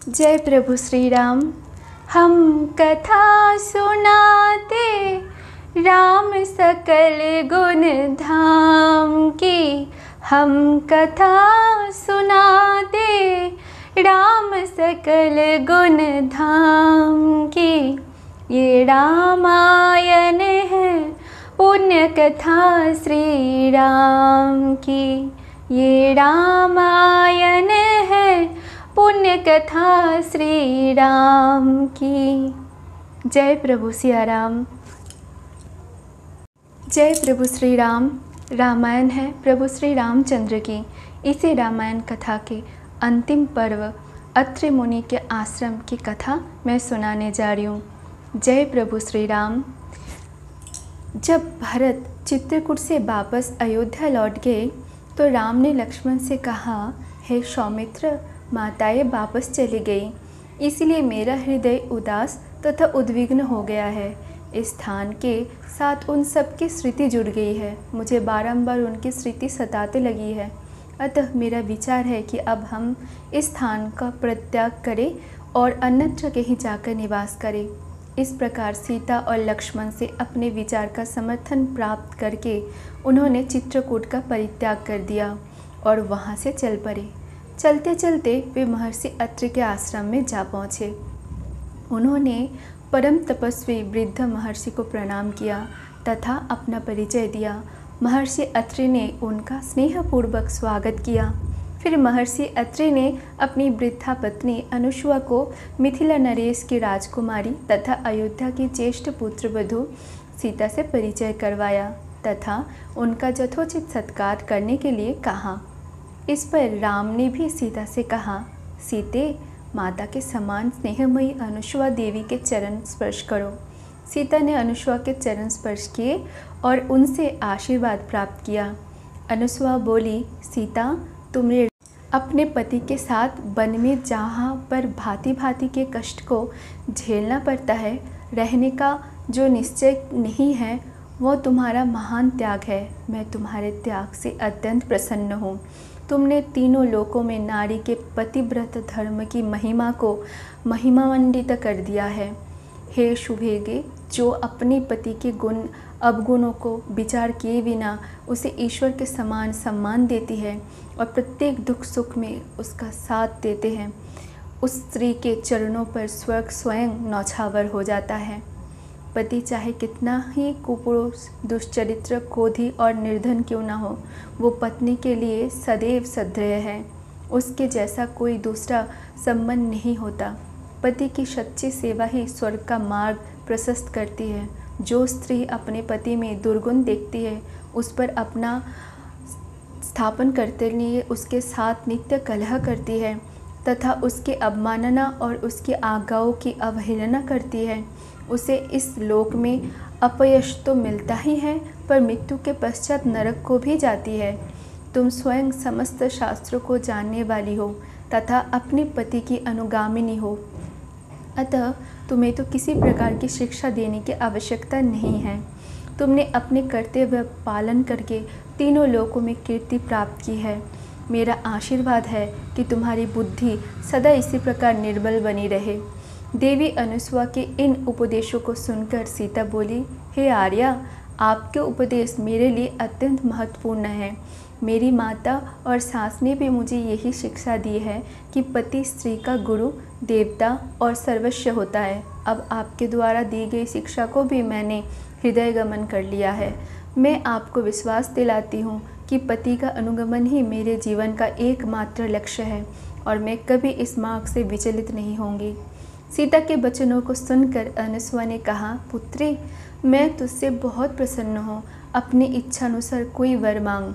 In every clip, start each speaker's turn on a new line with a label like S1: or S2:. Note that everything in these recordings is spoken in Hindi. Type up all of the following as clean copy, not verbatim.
S1: जय प्रभु श्री राम। हम कथा सुनाते राम सकल गुण धाम की। हम कथा सुनाते राम सकल गुण धाम की। ये रामायण है पुण्य कथा श्री राम की। ये रामायण है पुण्य कथा श्री राम की। जय प्रभु सिया राम। जय प्रभु श्री राम। रामायण है प्रभु श्री रामचंद्र की। इसी रामायण कथा के अंतिम पर्व अत्रि मुनि के आश्रम की कथा मैं सुनाने जा रही हूँ। जय प्रभु श्री राम। जब भरत चित्रकूट से वापस अयोध्या लौट गए तो राम ने लक्ष्मण से कहा, हे सौमित्र, माताएं वापस चली गई, इसलिए मेरा हृदय उदास तथा उद्विग्न हो गया है। इस स्थान के साथ उन सब की स्मृति जुड़ गई है। मुझे बारंबार उनकी स्मृति सताते लगी है। अतः मेरा विचार है कि अब हम इस स्थान का परित्याग करें और अन्यत्र कहीं जाकर निवास करें। इस प्रकार सीता और लक्ष्मण से अपने विचार का समर्थन प्राप्त करके उन्होंने चित्रकूट का परित्याग कर दिया और वहाँ से चल पड़े। चलते चलते वे महर्षि अत्रि के आश्रम में जा पहुँचे। उन्होंने परम तपस्वी वृद्ध महर्षि को प्रणाम किया तथा अपना परिचय दिया। महर्षि अत्रि ने उनका स्नेहपूर्वक स्वागत किया। फिर महर्षि अत्रि ने अपनी वृद्धा पत्नी अनुसुआ को मिथिला नरेश की राजकुमारी तथा अयोध्या की ज्येष्ठ पुत्र वधू सीता से परिचय करवाया तथा उनका यथोचित सत्कार करने के लिए कहा। इस पर राम ने भी सीता से कहा, सीते, माता के समान स्नेहमयी अनुसुआ देवी के चरण स्पर्श करो। सीता ने अनुसुआ के चरण स्पर्श किए और उनसे आशीर्वाद प्राप्त किया। अनुसुआ बोली, सीता, तुमने अपने पति के साथ वन में जहाँ पर भांति भांति के कष्ट को झेलना पड़ता है, रहने का जो निश्चय नहीं है, वो तुम्हारा महान त्याग है। मैं तुम्हारे त्याग से अत्यंत प्रसन्न हूँ। तुमने तीनों लोकों में नारी के पतिव्रत धर्म की महिमा को महिमामंडित कर दिया है। हे शुभेगे, जो अपने पति के गुण अवगुणों को विचार किए बिना उसे ईश्वर के समान सम्मान देती है और प्रत्येक दुख सुख में उसका साथ देते हैं, उस स्त्री के चरणों पर स्वर्ग स्वयं नौछावर हो जाता है। पति चाहे कितना ही कुपुरुष, दुष्चरित्र, क्रोधी और निर्धन क्यों न हो, वो पत्नी के लिए सदैव सद्रेह है। उसके जैसा कोई दूसरा संबंध नहीं होता। पति की सच्ची सेवा ही स्वर्ग का मार्ग प्रशस्त करती है। जो स्त्री अपने पति में दुर्गुण देखती है, उस पर अपना स्थापन करते लिए उसके साथ नित्य कलह करती है तथा उसकी अवमानना और उसकी आज्ञाओं की अवहेलना करती है, उसे इस लोक में अपयश तो मिलता ही है, पर मृत्यु के पश्चात नरक को भी जाती है। तुम स्वयं समस्त शास्त्रों को जानने वाली हो तथा अपने पति की अनुगामिनी हो, अतः तुम्हें तो किसी प्रकार की शिक्षा देने की आवश्यकता नहीं है। तुमने अपने कर्तव्य पालन करके तीनों लोकों में कीर्ति प्राप्त की है। मेरा आशीर्वाद है कि तुम्हारी बुद्धि सदा इसी प्रकार निर्बल बनी रहे। देवी अनुसुआ के इन उपदेशों को सुनकर सीता बोली, हे आर्या, आपके उपदेश मेरे लिए अत्यंत महत्वपूर्ण है। मेरी माता और सास ने भी मुझे यही शिक्षा दी है कि पति स्त्री का गुरु, देवता और सर्वस्व होता है। अब आपके द्वारा दी गई शिक्षा को भी मैंने हृदयगमन कर लिया है। मैं आपको विश्वास दिलाती हूँ कि पति का अनुगमन ही मेरे जीवन का एकमात्र लक्ष्य है और मैं कभी इस मार्ग से विचलित नहीं होंगी। सीता के वचनों को सुनकर अनुसुआ ने कहा, पुत्री, मैं तुझसे बहुत प्रसन्न हूँ। अपनी इच्छानुसार कोई वर मांग।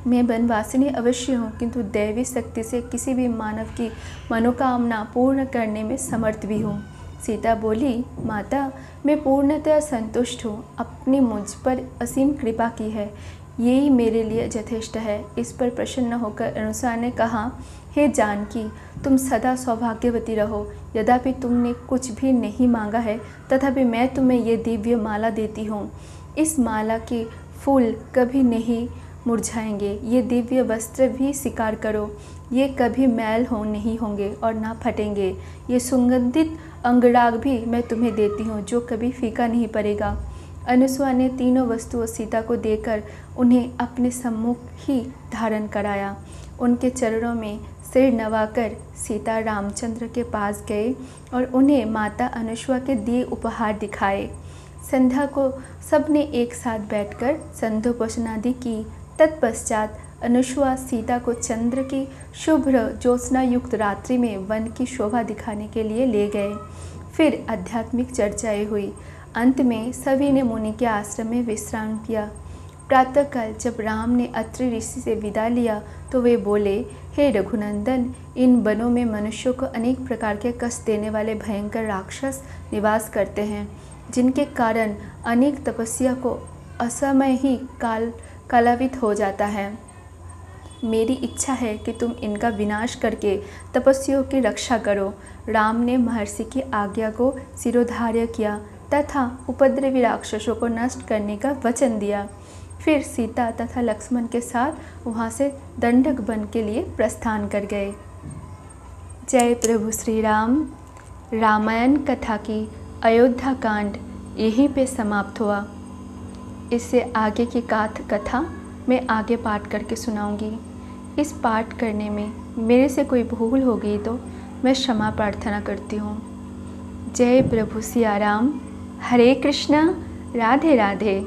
S1: मैं वनवासिनी अवश्य हूँ, किंतु दैवी शक्ति से किसी भी मानव की मनोकामना पूर्ण करने में समर्थ भी हूँ। सीता बोली, माता, मैं पूर्णतः संतुष्ट हूँ। अपनी मुझ पर असीम कृपा की है, यही मेरे लिए यथेष्ट है। इस पर प्रसन्न होकर अनुसुआ ने कहा, हे जानकी, तुम सदा सौभाग्यवती रहो। यद्यपि तुमने कुछ भी नहीं मांगा है, तथापि मैं तुम्हें ये दिव्य माला देती हूँ। इस माला के फूल कभी नहीं मुरझाएंगे। ये दिव्य वस्त्र भी स्वीकार करो। ये कभी मैल नहीं होंगे और ना फटेंगे। ये सुगंधित अंगराग भी मैं तुम्हें देती हूँ जो कभी फीका नहीं पड़ेगा। अनुसुआ ने तीनों वस्तुओं सीता को देकर उन्हें अपने सम्मुख ही धारण कराया। उनके चरणों में सिर नवाकर सीता रामचंद्र के पास गए और उन्हें माता अनुसुआ के दिए उपहार दिखाए। संध्या को सबने एक साथ बैठकर संध्योपासनादि की। तत्पश्चात अनुसुआ सीता को चंद्र की शुभ्र ज्योत्सना युक्त रात्रि में वन की शोभा दिखाने के लिए ले गए। फिर आध्यात्मिक चर्चाएं हुई। अंत में सभी ने मुनि के आश्रम में विश्राम किया। प्रातःकाल जब राम ने अत्रि ऋषि से विदा लिया तो वे बोले, हे रघुनंदन, इन वनों में मनुष्यों को अनेक प्रकार के कष्ट देने वाले भयंकर राक्षस निवास करते हैं, जिनके कारण अनेक तपस्या को असमय ही कालावित हो जाता है। मेरी इच्छा है कि तुम इनका विनाश करके तपस्वियों की रक्षा करो। राम ने महर्षि की आज्ञा को शिरोधार्य किया तथा उपद्रवी राक्षसों को नष्ट करने का वचन दिया। फिर सीता तथा लक्ष्मण के साथ वहाँ से दंडक वन के लिए प्रस्थान कर गए। जय प्रभु श्री राम। रामायण कथा की अयोध्या कांड यहीं पे समाप्त हुआ। इससे आगे की कथा मैं आगे पाठ करके सुनाऊंगी। इस पाठ करने में मेरे से कोई भूल हो गई तो मैं क्षमा प्रार्थना करती हूँ। जय प्रभु सिया राम। हरे कृष्णा, राधे राधे।